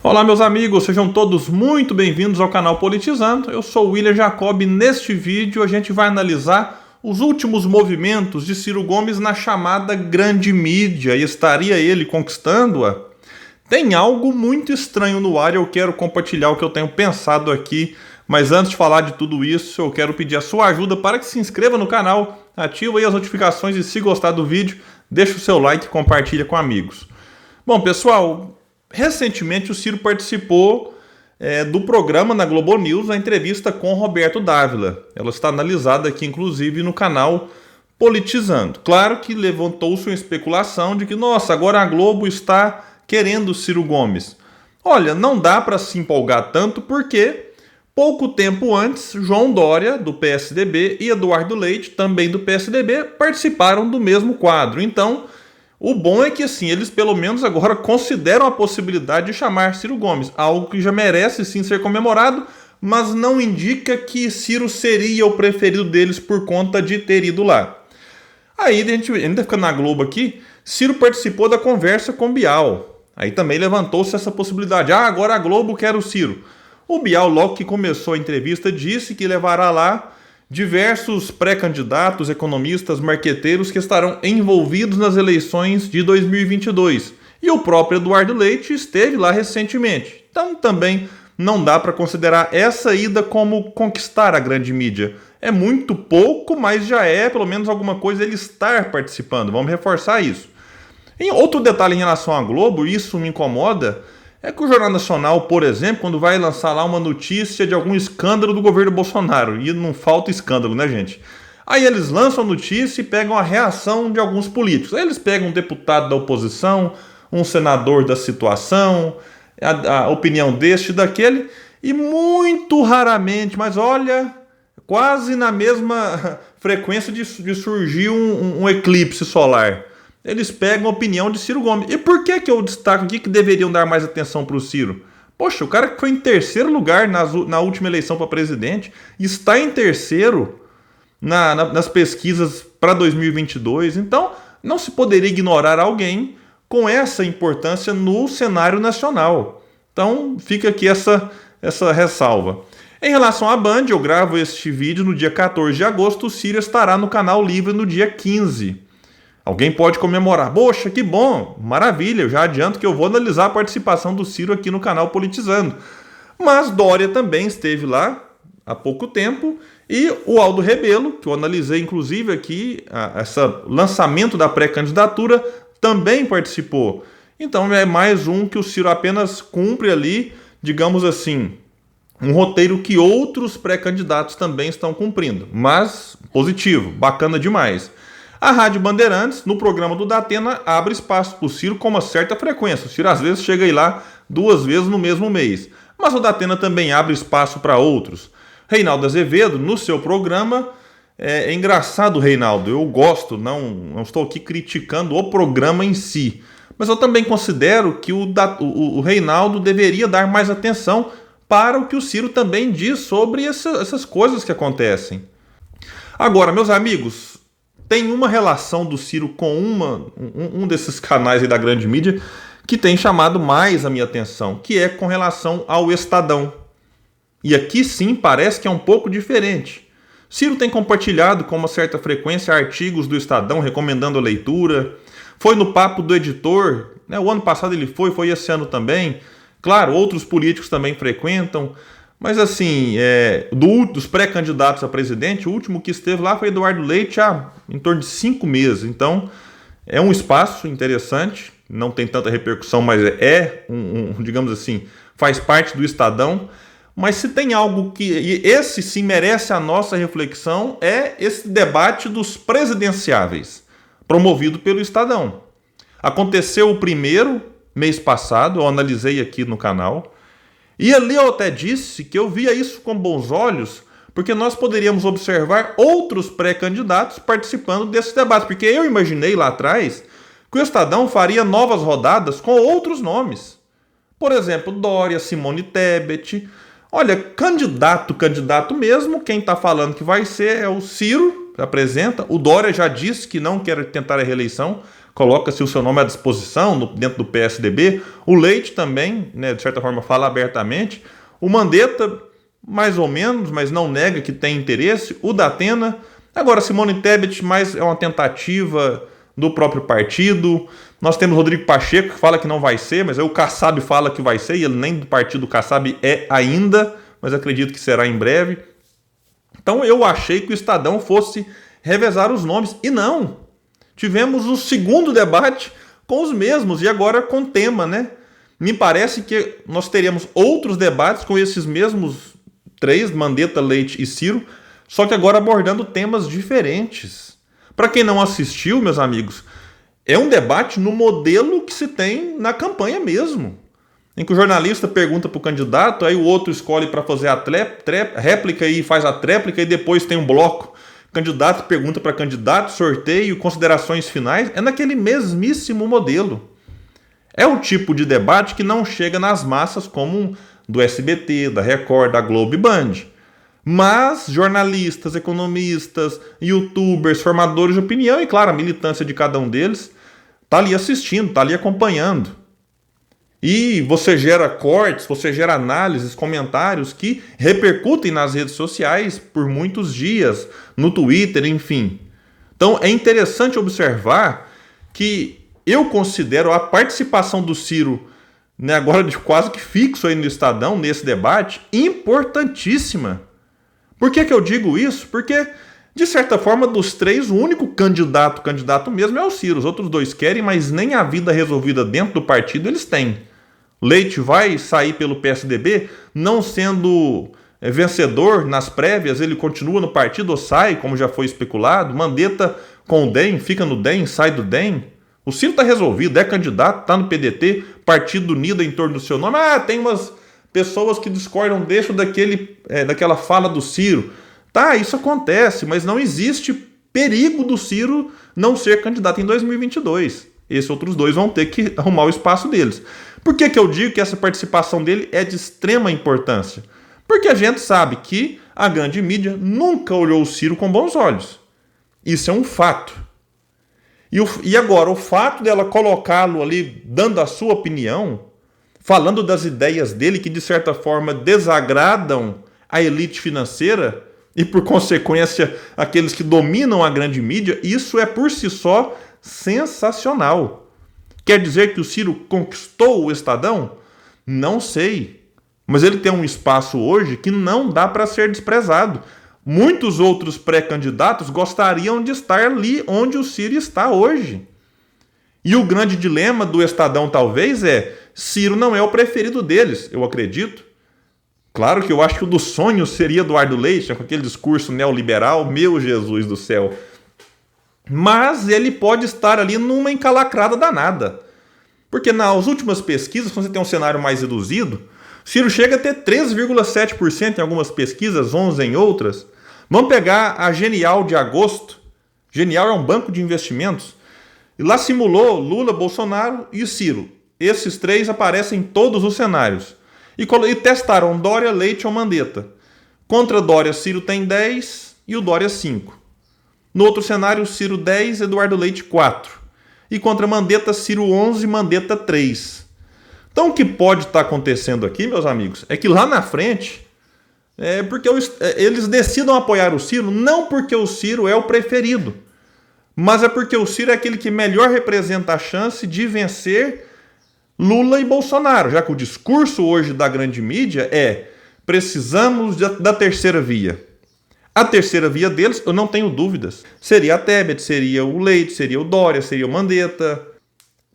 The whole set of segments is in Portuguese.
Olá, meus amigos, sejam todos muito bem-vindos ao canal Politizando. Eu sou o William Jacob e neste vídeo a gente vai analisar os últimos movimentos de Ciro Gomes na chamada grande mídia. E estaria ele conquistando-a? Tem algo muito estranho no ar e eu quero compartilhar o que eu tenho pensado aqui. Mas antes de falar de tudo isso, eu quero pedir a sua ajuda para que se inscreva no canal, ative aí as notificações e se gostar do vídeo, deixe o seu like e compartilha com amigos. Bom, pessoal, recentemente o Ciro participou do programa na Globo News, a entrevista com Roberto Dávila. Ela está analisada aqui, inclusive, no canal Politizando. Claro que levantou-se uma especulação de que, nossa, agora a Globo está querendo o Ciro Gomes. Olha, não dá para se empolgar tanto porque pouco tempo antes, João Dória, do PSDB, e Eduardo Leite, também do PSDB, participaram do mesmo quadro. Então, o bom é que assim, eles pelo menos agora consideram a possibilidade de chamar Ciro Gomes, algo que já merece sim ser comemorado, mas não indica que Ciro seria o preferido deles por conta de ter ido lá. Aí, a gente ainda fica na Globo aqui, Ciro participou da conversa com Bial. Aí também levantou-se essa possibilidade. Agora a Globo quer o Ciro. O Bial, logo que começou a entrevista, disse que levará lá diversos pré-candidatos, economistas, marqueteiros que estarão envolvidos nas eleições de 2022. E o próprio Eduardo Leite esteve lá recentemente. Então também não dá para considerar essa ida como conquistar a grande mídia. É muito pouco, mas já é pelo menos alguma coisa ele estar participando. Vamos reforçar isso. Em outro detalhe em relação à Globo, isso me incomoda, é que o Jornal Nacional, por exemplo, quando vai lançar lá uma notícia de algum escândalo do governo Bolsonaro, e não falta escândalo, né, gente? Aí eles lançam a notícia e pegam a reação de alguns políticos. Aí eles pegam um deputado da oposição, um senador da situação, a opinião deste e daquele, e muito raramente, mas olha, quase na mesma frequência de surgir um eclipse solar, eles pegam a opinião de Ciro Gomes. E por que eu destaco aqui que deveriam dar mais atenção para o Ciro? Poxa, o cara que foi em terceiro lugar na última eleição para presidente, está em terceiro nas pesquisas para 2022. Então, não se poderia ignorar alguém com essa importância no cenário nacional. Então, fica aqui essa ressalva. Em relação à Band, eu gravo este vídeo no dia 14 de agosto, o Ciro estará no Canal Livre no dia 15. Alguém pode comemorar. Poxa, que bom, maravilha, eu já adianto que eu vou analisar a participação do Ciro aqui no canal Politizando. Mas Dória também esteve lá há pouco tempo e o Aldo Rebelo, que eu analisei inclusive aqui, esse lançamento da pré-candidatura, também participou. Então é mais um que o Ciro apenas cumpre ali, digamos assim, um roteiro que outros pré-candidatos também estão cumprindo. Mas positivo, bacana demais. A Rádio Bandeirantes, no programa do Datena, abre espaço para o Ciro com uma certa frequência. O Ciro às vezes chega aí lá 2 vezes no mesmo mês. Mas o Datena também abre espaço para outros. Reinaldo Azevedo, no seu programa, é engraçado, Reinaldo, eu gosto, não estou aqui criticando o programa em si. Mas eu também considero que o Reinaldo deveria dar mais atenção para o que o Ciro também diz sobre essas coisas que acontecem. Agora, meus amigos, tem uma relação do Ciro com um desses canais aí da grande mídia que tem chamado mais a minha atenção, que é com relação ao Estadão. E aqui sim parece que é um pouco diferente. Ciro tem compartilhado com uma certa frequência artigos do Estadão recomendando a leitura. Foi no Papo do Editor, né? O ano passado ele foi esse ano também. Claro, outros políticos também frequentam. Mas assim, dos pré-candidatos a presidente, o último que esteve lá foi Eduardo Leite há em torno de 5 meses. Então, é um espaço interessante, não tem tanta repercussão, mas digamos assim, faz parte do Estadão. Mas se tem algo e esse sim merece a nossa reflexão, é esse debate dos presidenciáveis, promovido pelo Estadão. Aconteceu o primeiro mês passado, eu analisei aqui no canal. E ali eu até disse que eu via isso com bons olhos, porque nós poderíamos observar outros pré-candidatos participando desse debate. Porque eu imaginei lá atrás que o Estadão faria novas rodadas com outros nomes. Por exemplo, Dória, Simone Tebet. Olha, candidato mesmo, quem está falando que vai ser é o Ciro, que apresenta. O Dória já disse que não quer tentar a reeleição. coloca-se o seu nome à disposição dentro do PSDB. O Leite também, né, de certa forma, fala abertamente. O Mandetta, mais ou menos, mas não nega que tem interesse. O Datena. Agora, Simone Tebet, mais é uma tentativa do próprio partido. Nós temos Rodrigo Pacheco, que fala que não vai ser, mas aí o Kassab fala que vai ser, e ele nem do partido Kassab é ainda, mas acredito que será em breve. Então eu achei que o Estadão fosse revezar os nomes, e não. Tivemos o segundo debate com os mesmos, e agora com tema, né? Me parece que nós teremos outros debates com esses mesmos três, Mandetta, Leite e Ciro, só que agora abordando temas diferentes. Para quem não assistiu, meus amigos, é um debate no modelo que se tem na campanha mesmo, em que o jornalista pergunta para o candidato, aí o outro escolhe para fazer a réplica e faz a tréplica, e depois tem um bloco. Candidato pergunta para candidato, sorteio, considerações finais. É naquele mesmíssimo modelo. É o tipo de debate que não chega nas massas como do SBT, da Record, da Globo e Band. Mas jornalistas, economistas, youtubers, formadores de opinião e, claro, a militância de cada um deles está ali assistindo, está ali acompanhando. E você gera cortes, você gera análises, comentários que repercutem nas redes sociais por muitos dias, no Twitter, enfim. Então é interessante observar que eu considero a participação do Ciro, né, agora de quase que fixo aí no Estadão, nesse debate, importantíssima. Por que eu digo isso? Porque, de certa forma, dos três, o único candidato mesmo é o Ciro. Os outros dois querem, mas nem a vida resolvida dentro do partido eles têm. Leite vai sair pelo PSDB, não sendo vencedor nas prévias, ele continua no partido ou sai, como já foi especulado. Mandetta com o DEM, fica no DEM, sai do DEM. O Ciro está resolvido, é candidato, está no PDT, partido unido em torno do seu nome. Tem umas pessoas que discordam daquela fala do Ciro. Tá, isso acontece, mas não existe perigo do Ciro não ser candidato em 2022. Esses outros dois vão ter que arrumar o espaço deles. Por que eu digo que essa participação dele é de extrema importância? Porque a gente sabe que a grande mídia nunca olhou o Ciro com bons olhos. Isso é um fato. E agora, o fato dela colocá-lo ali, dando a sua opinião, falando das ideias dele que, de certa forma, desagradam a elite financeira e, por consequência, aqueles que dominam a grande mídia, isso é, por si só, sensacional. Quer dizer que o Ciro conquistou o Estadão? Não sei. Mas ele tem um espaço hoje que não dá para ser desprezado. Muitos outros pré-candidatos gostariam de estar ali onde o Ciro está hoje. E o grande dilema do Estadão, talvez, é Ciro não é o preferido deles, eu acredito. Claro que eu acho que o dos sonhos seria Eduardo Leite, com aquele discurso neoliberal, meu Jesus do céu. Mas ele pode estar ali numa encalacrada danada. Porque nas últimas pesquisas, quando você tem um cenário mais reduzido, Ciro chega a ter 13,7% em algumas pesquisas, 11% em outras. Vamos pegar a Genial de agosto. Genial é um banco de investimentos. E lá simulou Lula, Bolsonaro e Ciro. Esses três aparecem em todos os cenários. E testaram Dória, Leite ou Mandetta. Contra Dória, Ciro tem 10 e o Dória 5. No outro cenário, Ciro 10, Eduardo Leite 4. E contra Mandetta, Ciro 11, Mandetta 3. Então o que pode estar acontecendo aqui, meus amigos, é que lá na frente, porque eles decidam apoiar o Ciro, não porque o Ciro é o preferido, mas é porque o Ciro é aquele que melhor representa a chance de vencer Lula e Bolsonaro, já que o discurso hoje da grande mídia é: precisamos da terceira via. A terceira via deles, eu não tenho dúvidas, seria a Tebet, seria o Leite, seria o Dória, seria o Mandetta.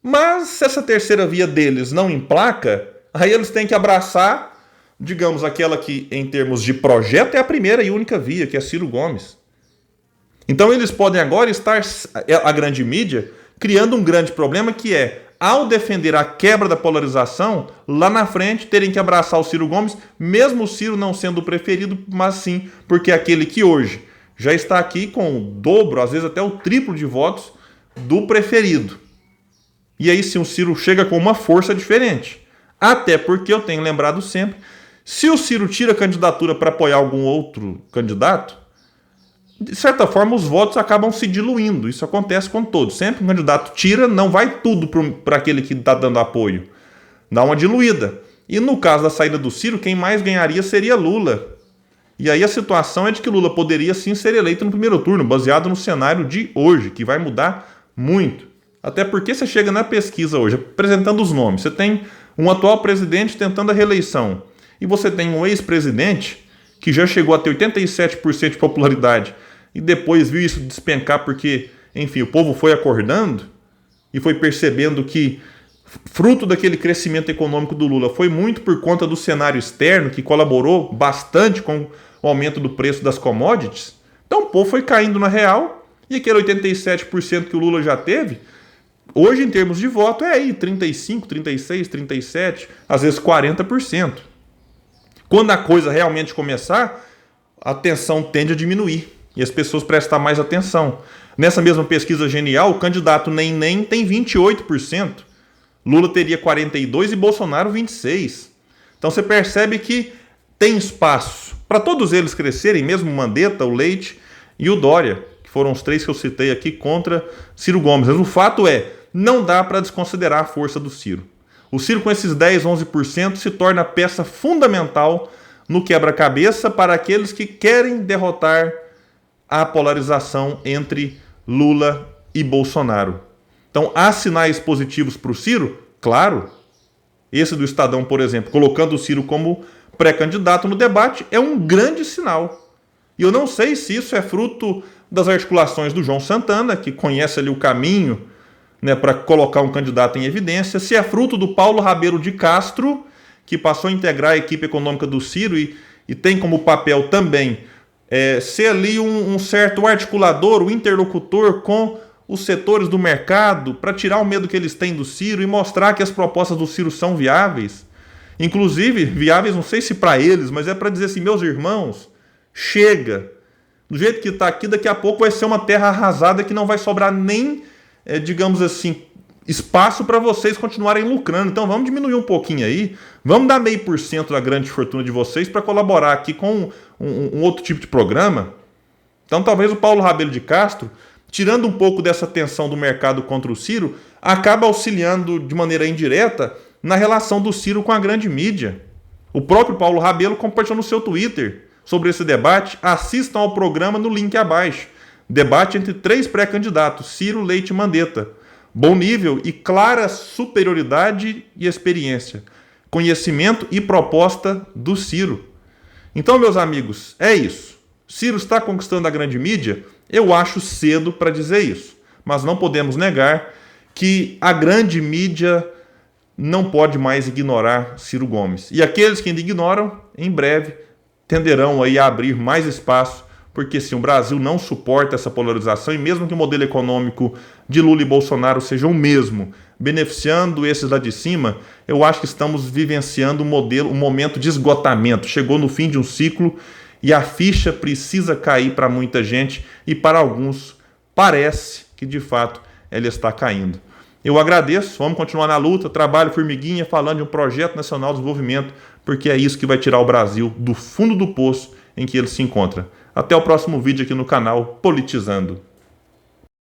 Mas se essa terceira via deles não emplaca, aí eles têm que abraçar, digamos, aquela que em termos de projeto é a primeira e única via, que é Ciro Gomes. Então eles podem agora estar, a grande mídia, criando um grande problema que é, ao defender a quebra da polarização, lá na frente terem que abraçar o Ciro Gomes, mesmo o Ciro não sendo o preferido, mas sim porque é aquele que hoje já está aqui com o dobro, às vezes até o triplo de votos do preferido. E aí sim o Ciro chega com uma força diferente. Até porque eu tenho lembrado sempre, se o Ciro tira a candidatura para apoiar algum outro candidato, de certa forma, os votos acabam se diluindo. Isso acontece com todos. Sempre que um candidato tira, não vai tudo para aquele que está dando apoio. Dá uma diluída. E no caso da saída do Ciro, quem mais ganharia seria Lula. E aí a situação é de que Lula poderia sim ser eleito no primeiro turno, baseado no cenário de hoje, que vai mudar muito. Até porque você chega na pesquisa hoje, apresentando os nomes. Você tem um atual presidente tentando a reeleição. E você tem um ex-presidente que já chegou a ter 87% de popularidade e depois viu isso despencar porque, enfim, o povo foi acordando e foi percebendo que fruto daquele crescimento econômico do Lula foi muito por conta do cenário externo, que colaborou bastante com o aumento do preço das commodities. Então o povo foi caindo na real e aquele 87% que o Lula já teve, hoje em termos de voto é aí 35, 36, 37, às vezes 40%. Quando a coisa realmente começar, a tensão tende a diminuir e as pessoas prestam mais atenção. Nessa mesma pesquisa genial, o candidato Nem tem 28%. Lula teria 42% e Bolsonaro 26%. Então você percebe que tem espaço para todos eles crescerem, mesmo o Mandetta, o Leite e o Dória, que foram os três que eu citei aqui contra Ciro Gomes. Mas o fato é, não dá para desconsiderar a força do Ciro. O Ciro com esses 10, 11% se torna peça fundamental no quebra-cabeça para aqueles que querem derrotar a polarização entre Lula e Bolsonaro. Então, há sinais positivos para o Ciro? Claro. Esse do Estadão, por exemplo, colocando o Ciro como pré-candidato no debate, é um grande sinal. E eu não sei se isso é fruto das articulações do João Santana, que conhece ali o caminho, né, para colocar um candidato em evidência, se é fruto do Paulo Rabelo de Castro, que passou a integrar a equipe econômica do Ciro e tem como papel também ser ali um certo articulador, um interlocutor com os setores do mercado para tirar o medo que eles têm do Ciro e mostrar que as propostas do Ciro são viáveis. Inclusive, viáveis não sei se para eles, mas é para dizer assim, meus irmãos, chega. Do jeito que está aqui, daqui a pouco vai ser uma terra arrasada que não vai sobrar nem, digamos assim, espaço para vocês continuarem lucrando. Então vamos diminuir um pouquinho aí, vamos dar 0,5% da grande fortuna de vocês para colaborar aqui com um outro tipo de programa. Então talvez o Paulo Rabelo de Castro, tirando um pouco dessa tensão do mercado contra o Ciro, acaba auxiliando de maneira indireta na relação do Ciro com a grande mídia. O próprio Paulo Rabelo compartilhou no seu Twitter sobre esse debate. Assistam ao programa no link abaixo. Debate entre 3 pré-candidatos, Ciro, Leite e Mandetta. Bom nível e clara superioridade e experiência. Conhecimento e proposta do Ciro. Então, meus amigos, é isso. Ciro está conquistando a grande mídia? Eu acho cedo para dizer isso. Mas não podemos negar que a grande mídia não pode mais ignorar Ciro Gomes. E aqueles que ainda ignoram, em breve, tenderão aí a abrir mais espaço, porque sim, o Brasil não suporta essa polarização, e mesmo que o modelo econômico de Lula e Bolsonaro seja o mesmo, beneficiando esses lá de cima, eu acho que estamos vivenciando um momento de esgotamento. Chegou no fim de um ciclo e a ficha precisa cair para muita gente e para alguns parece que de fato ela está caindo. Eu agradeço, vamos continuar na luta, trabalho formiguinha, falando de um projeto nacional de desenvolvimento, porque é isso que vai tirar o Brasil do fundo do poço em que ele se encontra. Até o próximo vídeo aqui no canal Politizando.